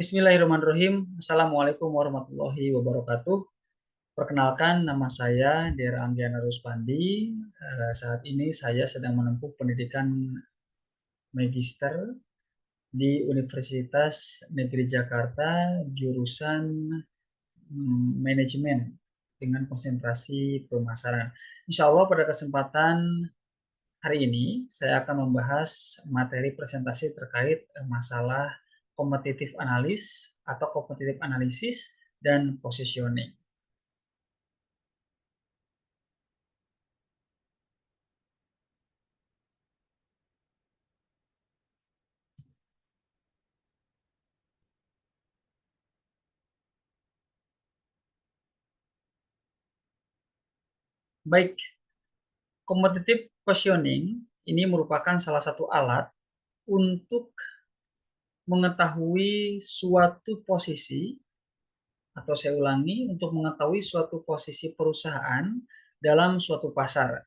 Bismillahirrahmanirrahim. Assalamualaikum warahmatullahi wabarakatuh. Perkenalkan, nama saya Dera Anggiana Ruspandi. Saat ini saya sedang menempuh pendidikan magister di Universitas Negeri Jakarta, jurusan manajemen dengan konsentrasi pemasaran. Insya Allah pada kesempatan hari ini saya akan membahas materi presentasi terkait masalah kompetitif analis atau kompetitif analisis dan positioning. Baik, competitive positioning ini merupakan salah satu alat untuk mengetahui suatu posisi, atau saya ulangi, untuk mengetahui suatu posisi perusahaan dalam suatu pasar.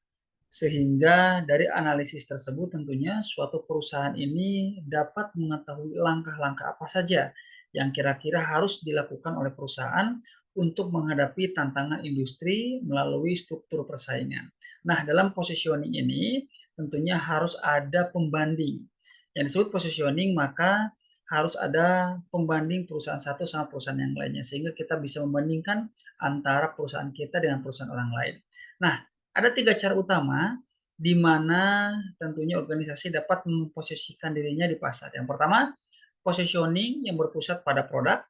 Sehingga dari analisis tersebut tentunya suatu perusahaan ini dapat mengetahui langkah-langkah apa saja yang kira-kira harus dilakukan oleh perusahaan untuk menghadapi tantangan industri melalui struktur persaingan. Nah, dalam positioning ini tentunya harus ada pembanding. Yang disebut positioning maka harus ada pembanding perusahaan satu sama perusahaan yang lainnya sehingga kita bisa membandingkan antara perusahaan kita dengan perusahaan orang lain. Nah, ada 3 cara utama di mana tentunya organisasi dapat memposisikan dirinya di pasar. Yang pertama, positioning yang berpusat pada produk,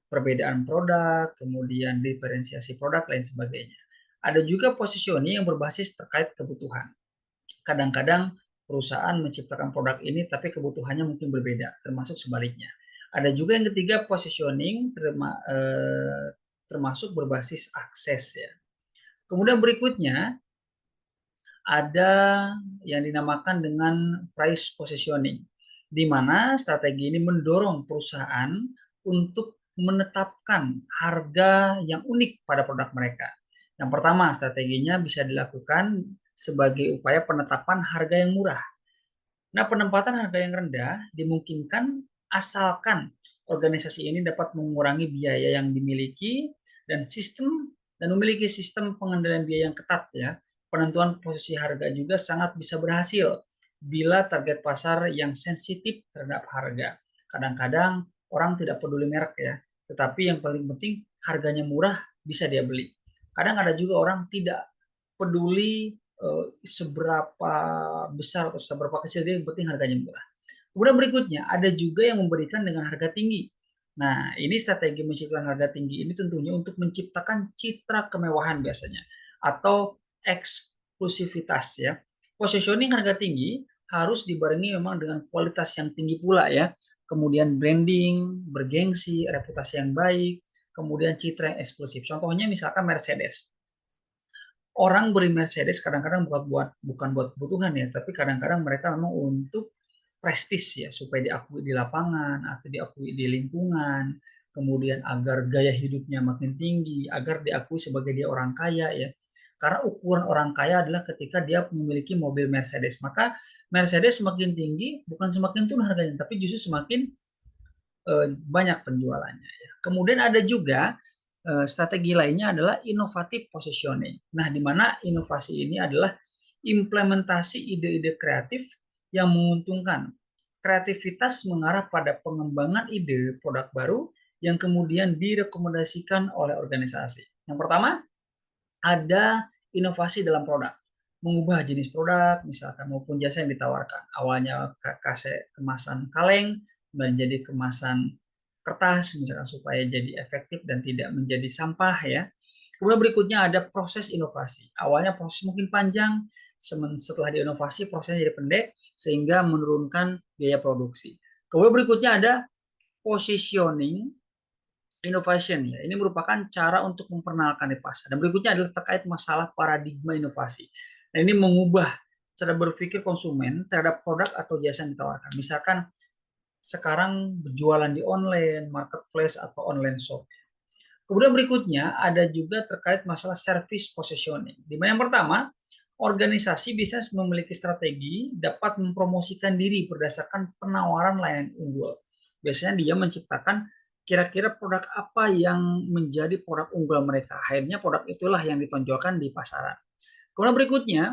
perbedaan produk, kemudian diferensiasi produk, lain sebagainya. Ada juga positioning yang berbasis terkait kebutuhan. Kadang-kadang perusahaan menciptakan produk ini tapi kebutuhannya mungkin berbeda, termasuk sebaliknya. Ada juga yang ketiga, positioning termasuk berbasis akses ya. Kemudian berikutnya ada yang dinamakan dengan price positioning, di mana strategi ini mendorong perusahaan untuk menetapkan harga yang unik pada produk mereka. Yang pertama, strateginya bisa dilakukan sebagai upaya penetapan harga yang murah. Nah, penempatan harga yang rendah dimungkinkan asalkan organisasi ini dapat mengurangi biaya yang dimiliki dan memiliki sistem pengendalian biaya yang ketat ya. Penentuan posisi harga juga sangat bisa berhasil bila target pasar yang sensitif terhadap harga. Kadang-kadang orang tidak peduli merek ya, tetapi yang paling penting harganya murah bisa dia beli. Kadang ada juga orang tidak peduli seberapa besar atau seberapa kecil dia, yang penting harganya murah. Kemudian berikutnya ada juga yang memberikan dengan harga tinggi. Nah, ini strategi menciptakan harga tinggi ini tentunya untuk menciptakan citra kemewahan biasanya atau eksklusivitas ya. Positioning harga tinggi harus dibarengi memang dengan kualitas yang tinggi pula ya. Kemudian branding, bergengsi, reputasi yang baik, kemudian citra yang eksklusif. Contohnya misalkan Mercedes. Orang beli Mercedes kadang-kadang bukan buat kebutuhan ya, tapi kadang-kadang mereka memang untuk prestis ya, supaya diakui di lapangan atau diakui di lingkungan, kemudian agar gaya hidupnya makin tinggi, agar diakui sebagai dia orang kaya ya. Karena ukuran orang kaya adalah ketika dia memiliki mobil Mercedes, maka Mercedes semakin tinggi bukan semakin turun harganya, tapi justru semakin banyak penjualannya ya. Kemudian ada juga strategi lainnya adalah inovatif positioning. Nah, di mana inovasi ini adalah implementasi ide-ide kreatif yang menguntungkan. Kreativitas mengarah pada pengembangan ide produk baru yang kemudian direkomendasikan oleh organisasi. Yang pertama, ada inovasi dalam produk. Mengubah jenis produk, misalkan maupun jasa yang ditawarkan. Awalnya kemasan kaleng, menjadi kemasan kertas, misalkan supaya jadi efektif dan tidak menjadi sampah ya. Kemudian berikutnya ada proses inovasi. Awalnya proses mungkin panjang, setelah diinovasi prosesnya jadi pendek sehingga menurunkan biaya produksi. Kemudian berikutnya ada positioning innovation ya. Ini merupakan cara untuk memperkenalkan di pasar. Dan berikutnya adalah terkait masalah paradigma inovasi. Nah, ini mengubah cara berpikir konsumen terhadap produk atau jasa yang ditawarkan. Misalkan sekarang berjualan di online, marketplace atau online shop. Kemudian berikutnya ada juga terkait masalah service positioning. Di mana yang pertama, organisasi bisnis memiliki strategi dapat mempromosikan diri berdasarkan penawaran layanan unggul. Biasanya dia menciptakan kira-kira produk apa yang menjadi produk unggul mereka. Akhirnya produk itulah yang ditonjolkan di pasaran. Kemudian berikutnya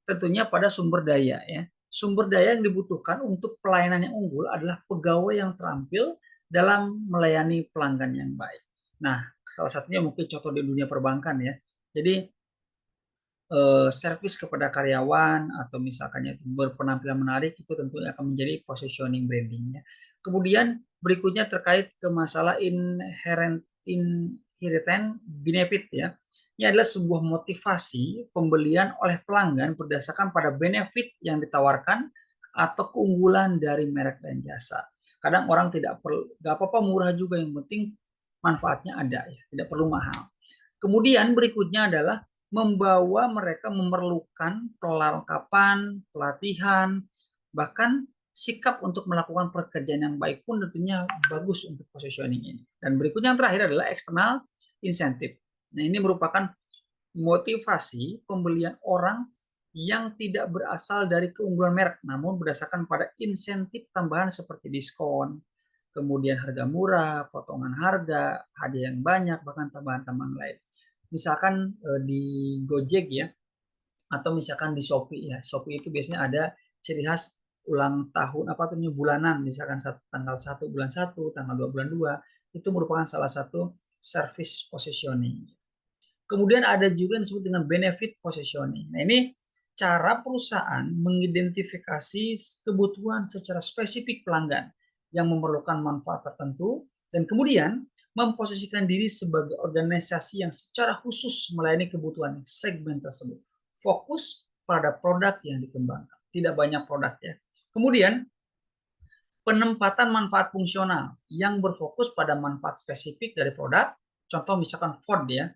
tentunya pada sumber daya ya. Sumber daya yang dibutuhkan untuk pelayanan yang unggul adalah pegawai yang terampil dalam melayani pelanggan yang baik. Nah, salah satunya mungkin contoh di dunia perbankan ya. Jadi servis kepada karyawan atau misalkan berpenampilan menarik itu tentunya akan menjadi positioning brandingnya. Kemudian berikutnya terkait ke masalah inherent benefit ya. Ini adalah sebuah motivasi pembelian oleh pelanggan berdasarkan pada benefit yang ditawarkan atau keunggulan dari merek dan jasa. Kadang orang tidak perlu, nggak apa-apa murah juga, yang penting manfaatnya ada ya, tidak perlu mahal. Kemudian berikutnya adalah membawa mereka memerlukan perlengkapan, pelatihan, bahkan sikap untuk melakukan pekerjaan yang baik pun tentunya bagus untuk positioning ini. Dan berikutnya yang terakhir adalah external incentive. Nah, ini merupakan motivasi pembelian orang yang tidak berasal dari keunggulan merek, namun berdasarkan pada insentif tambahan seperti diskon, kemudian harga murah, potongan harga, hadiah yang banyak, bahkan tambahan-tambahan lain. Misalkan di Gojek ya, atau misalkan di Shopee ya. Shopee itu biasanya ada ciri khas ulang tahun apa tuh bulanan, misalkan tanggal 1 bulan 1, tanggal 2 bulan 2, itu merupakan salah satu service positioning. Kemudian ada juga yang disebut dengan benefit positioning. Nah, ini cara perusahaan mengidentifikasi kebutuhan secara spesifik pelanggan yang memerlukan manfaat tertentu dan kemudian memposisikan diri sebagai organisasi yang secara khusus melayani kebutuhan segmen tersebut. Fokus pada produk yang dikembangkan. Tidak banyak produk ya. Kemudian penempatan manfaat fungsional yang berfokus pada manfaat spesifik dari produk. Contoh misalkan Ford ya.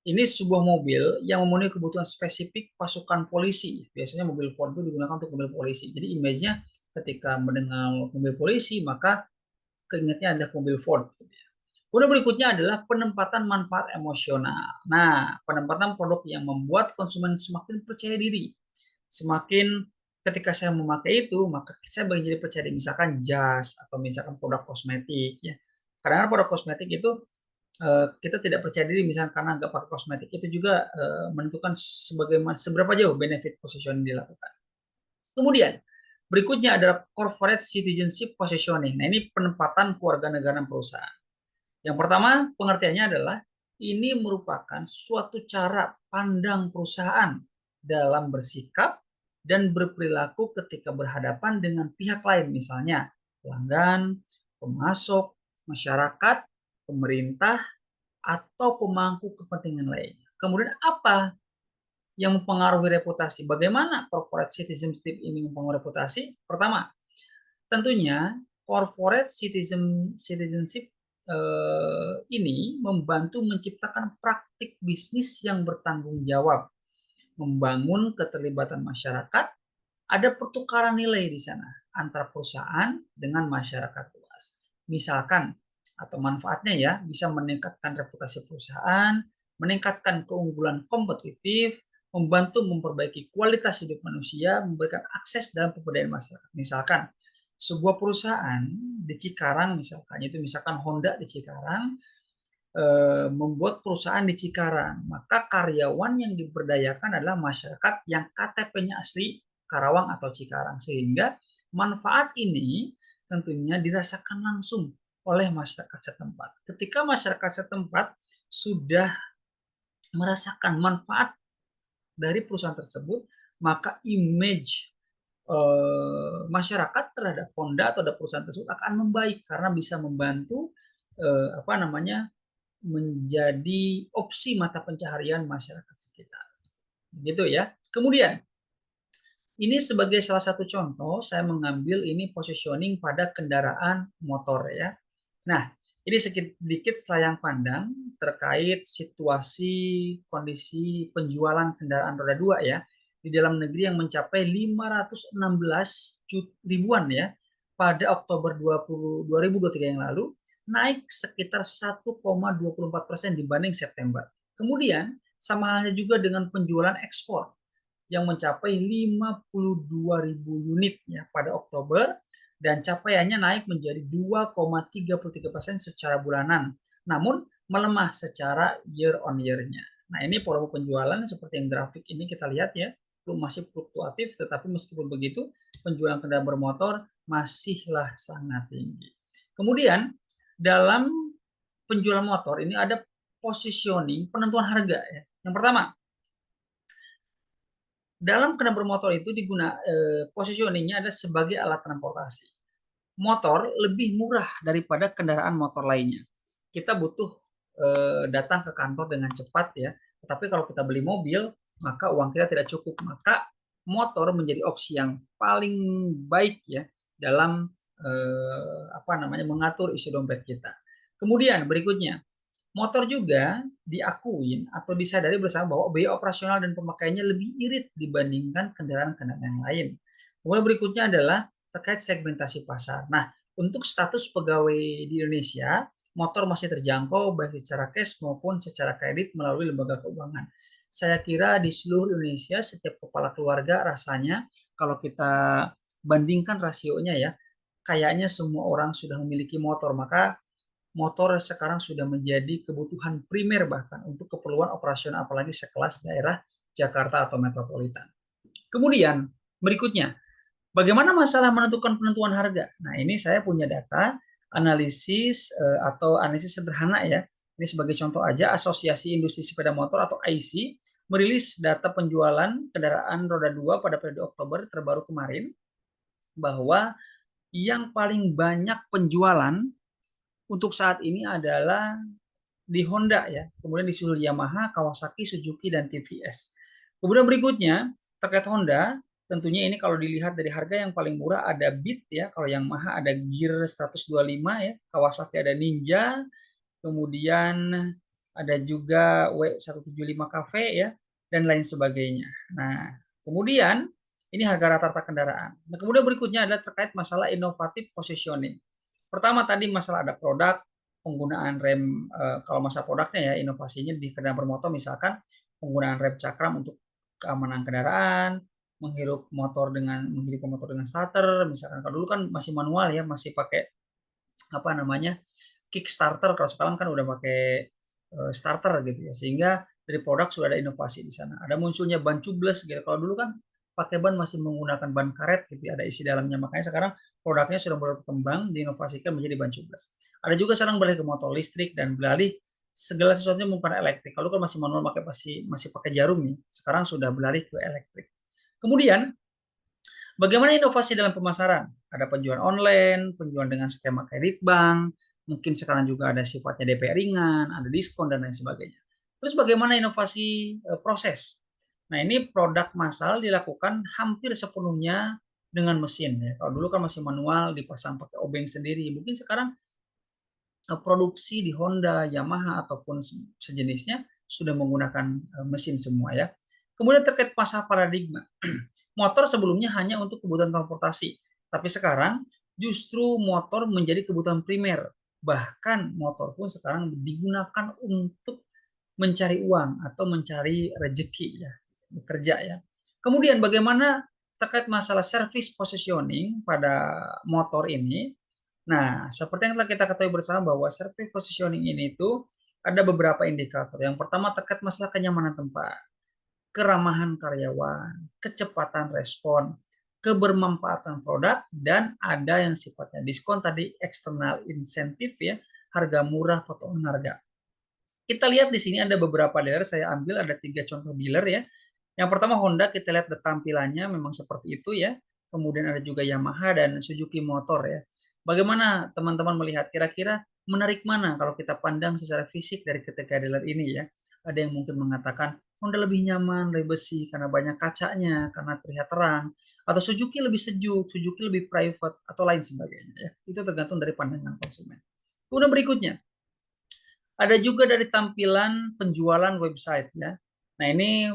Ini sebuah mobil yang memenuhi kebutuhan spesifik pasukan polisi. Biasanya mobil Ford itu digunakan untuk mobil polisi. Jadi image-nya ketika mendengar mobil polisi, maka keingetnya adalah mobil Ford. Kemudian berikutnya adalah penempatan manfaat emosional. Nah, penempatan produk yang membuat konsumen semakin percaya diri. Semakin ketika saya memakai itu, maka saya menjadi percaya diri. Misalkan jas atau misalkan produk kosmetik. Ya. Kadang-kadang produk kosmetik itu kita tidak percaya diri misalnya karena nggak pakai kosmetik, itu juga menentukan seberapa jauh benefit positioning dilakukan. Kemudian berikutnya adalah corporate citizenship positioning. Nah, ini penempatan keluarga negaraan perusahaan. Yang pertama pengertiannya adalah ini merupakan suatu cara pandang perusahaan dalam bersikap dan berperilaku ketika berhadapan dengan pihak lain, misalnya pelanggan, pemasok, masyarakat, pemerintah, atau pemangku kepentingan lainnya. Kemudian apa yang mempengaruhi reputasi? Bagaimana corporate citizenship ini mempengaruhi reputasi? Pertama, tentunya corporate citizenship ini membantu menciptakan praktik bisnis yang bertanggung jawab, membangun keterlibatan masyarakat, ada pertukaran nilai di sana antara perusahaan dengan masyarakat luas. Misalkan atau manfaatnya ya bisa meningkatkan reputasi perusahaan, meningkatkan keunggulan kompetitif, membantu memperbaiki kualitas hidup manusia, memberikan akses dalam pemberdayaan masyarakat. Misalkan sebuah perusahaan di Cikarang misalkan, itu misalkan Honda di Cikarang, membuat perusahaan di Cikarang, maka karyawan yang diberdayakan adalah masyarakat yang KTP-nya asli Karawang atau Cikarang, sehingga manfaat ini tentunya dirasakan langsung oleh masyarakat setempat. Ketika masyarakat setempat sudah merasakan manfaat dari perusahaan tersebut, maka image masyarakat terhadap Honda atau perusahaan tersebut akan membaik karena bisa membantu menjadi opsi mata pencaharian masyarakat sekitar. Gitu ya. Kemudian ini sebagai salah satu contoh saya mengambil ini positioning pada kendaraan motor ya. Nah, ini sedikit selayang pandang terkait situasi kondisi penjualan kendaraan roda 2 ya di dalam negeri yang mencapai 516 ribuan ya pada Oktober 2023 yang lalu, naik sekitar 1,24% dibanding September. Kemudian sama halnya juga dengan penjualan ekspor yang mencapai 52 ribu unit ya pada Oktober dan capaiannya naik menjadi 2,33% secara bulanan, namun melemah secara year on year-nya. Nah, ini volume penjualan seperti yang grafik ini kita lihat ya, masih fluktuatif, tetapi meskipun begitu, penjualan kendaraan bermotor masihlah sangat tinggi. Kemudian, dalam penjualan motor ini ada positioning penentuan harga ya. Yang pertama, dalam kendaraan bermotor itu positioningnya ada sebagai alat transportasi. Motor lebih murah daripada kendaraan motor lainnya. Kita butuh datang ke kantor dengan cepat ya. Tetapi kalau kita beli mobil, maka uang kita tidak cukup. Maka motor menjadi opsi yang paling baik ya dalam mengatur isi dompet kita. Kemudian berikutnya, motor juga diakuin atau disadari bersama bahwa biaya operasional dan pemakaiannya lebih irit dibandingkan kendaraan-kendaraan yang lain. Kemudian berikutnya adalah terkait segmentasi pasar. Nah, untuk status pegawai di Indonesia, motor masih terjangkau baik secara cash maupun secara kredit melalui lembaga keuangan. Saya kira di seluruh Indonesia setiap kepala keluarga rasanya kalau kita bandingkan rasionya ya, kayaknya semua orang sudah memiliki motor, maka motor sekarang sudah menjadi kebutuhan primer bahkan untuk keperluan operasional apalagi sekelas daerah Jakarta atau metropolitan. Kemudian berikutnya, bagaimana masalah menentukan penentuan harga? Nah, ini saya punya data analisis atau analisis sederhana ya. Ini sebagai contoh aja, Asosiasi Industri Sepeda Motor atau AISI merilis data penjualan kendaraan roda 2 pada periode Oktober terbaru kemarin bahwa yang paling banyak penjualan untuk saat ini adalah di Honda ya, kemudian disusul Yamaha, Kawasaki, Suzuki, dan TVS. Kemudian berikutnya terkait Honda, tentunya ini kalau dilihat dari harga yang paling murah ada Beat ya, kalau Yamaha ada Gear 125 ya, Kawasaki ada Ninja, kemudian ada juga W175 Cafe ya, dan lain sebagainya. Nah, kemudian ini harga rata-rata kendaraan. Nah, kemudian berikutnya adalah terkait masalah inovatif positioning. Pertama tadi masalah ada produk, penggunaan rem, kalau masalah produknya ya inovasinya di kendaraan bermotor misalkan penggunaan rem cakram untuk keamanan kendaraan, menghirup motor dengan starter, misalkan kalau dulu kan masih manual ya, masih pakai Kickstarter, kalau sekarang kan udah pakai starter gitu ya, sehingga dari produk sudah ada inovasi di sana. Ada munculnya ban tubeless gitu. Kalau dulu kan pakai ban masih menggunakan ban karet gitu ya, ada isi dalamnya. Makanya sekarang produknya sudah berkembang, diinovasikan menjadi ban tubeless. Ada juga sekarang beralih ke motor listrik dan beralih segala sesuatunya menggunakan elektrik. Kalau kan masih manual masih pakai jarum nih, sekarang sudah beralih ke elektrik. Kemudian bagaimana inovasi dalam pemasaran? Ada penjualan online, penjualan dengan skema kredit bank, mungkin sekarang juga ada sifatnya DP ringan, ada diskon dan lain sebagainya. Terus bagaimana inovasi proses? Nah, ini produk massal dilakukan hampir sepenuhnya dengan mesin ya. Kalau dulu kan masih manual, dipasang pakai obeng sendiri. Mungkin sekarang produksi di Honda, Yamaha ataupun sejenisnya sudah menggunakan mesin semua ya. Kemudian terkait pasar paradigma. Motor sebelumnya hanya untuk kebutuhan transportasi, tapi sekarang justru motor menjadi kebutuhan primer. Bahkan motor pun sekarang digunakan untuk mencari uang atau mencari rezeki ya, bekerja ya. Kemudian bagaimana terkait masalah service positioning pada motor ini? Nah, seperti yang telah kita ketahui bersama bahwa service positioning ini itu ada beberapa indikator. Yang pertama terkait masalah kenyamanan tempat, keramahan karyawan, kecepatan respon, kebermanfaatan produk, dan ada yang sifatnya diskon tadi, eksternal insentif ya, harga murah, potongan harga. Kita lihat di sini ada beberapa dealer, saya ambil ada 3 contoh dealer ya. Yang pertama Honda, kita lihat tampilannya memang seperti itu ya. Kemudian ada juga Yamaha dan Suzuki Motor ya. Bagaimana teman-teman melihat kira-kira menarik mana kalau kita pandang secara fisik dari ketiga dealer ini ya? Ada yang mungkin mengatakan Honda lebih nyaman, lebih bersih karena banyak kacanya, karena terlihat terang, atau Suzuki lebih sejuk, Suzuki lebih private atau lain sebagainya ya. Itu tergantung dari pandangan konsumen. Kemudian berikutnya, ada juga dari tampilan penjualan website ya. Nah, ini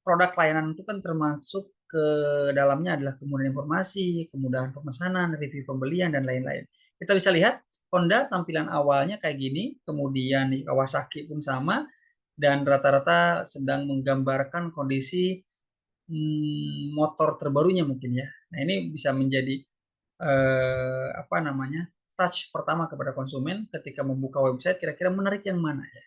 produk layanan itu kan termasuk ke dalamnya adalah kemudahan informasi, kemudahan pemesanan, review pembelian dan lain-lain. Kita bisa lihat Honda tampilan awalnya kayak gini, kemudian Kawasaki pun sama dan rata-rata sedang menggambarkan kondisi motor terbarunya mungkin ya. Nah, ini bisa menjadi apa namanya, touch pertama kepada konsumen ketika membuka website, kira-kira menarik yang mana ya.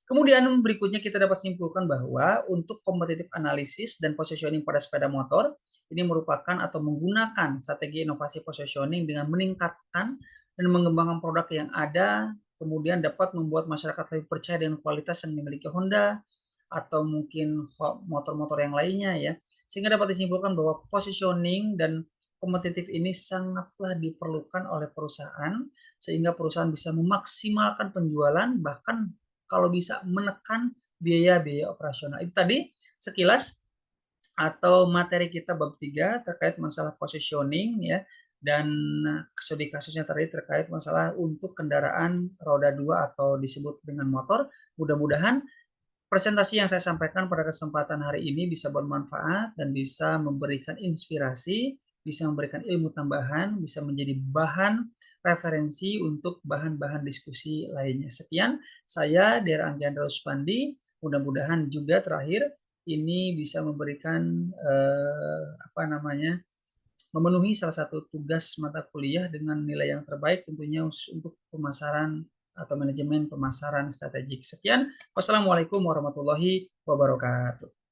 Kemudian berikutnya kita dapat simpulkan bahwa untuk competitive analysis dan positioning pada sepeda motor ini merupakan atau menggunakan strategi inovasi positioning dengan meningkatkan dan mengembangkan produk yang ada, kemudian dapat membuat masyarakat lebih percaya dengan kualitas yang dimiliki Honda atau mungkin motor-motor yang lainnya ya. Sehingga dapat disimpulkan bahwa positioning dan kompetitif ini sangatlah diperlukan oleh perusahaan sehingga perusahaan bisa memaksimalkan penjualan, bahkan kalau bisa menekan biaya-biaya operasional. Itu tadi sekilas atau materi kita bab 3 terkait masalah positioning ya, dan studi kasusnya tadi terkait masalah untuk kendaraan roda 2 atau disebut dengan motor. Mudah-mudahan presentasi yang saya sampaikan pada kesempatan hari ini bisa bermanfaat dan bisa memberikan inspirasi, bisa memberikan ilmu tambahan, bisa menjadi bahan referensi untuk bahan-bahan diskusi lainnya. Sekian, saya Dera Anjandra Ruspandi. Mudah-mudahan juga terakhir ini bisa memberikan apa namanya, memenuhi salah satu tugas mata kuliah dengan nilai yang terbaik tentunya untuk pemasaran atau manajemen pemasaran strategik. Sekian, wassalamualaikum warahmatullahi wabarakatuh.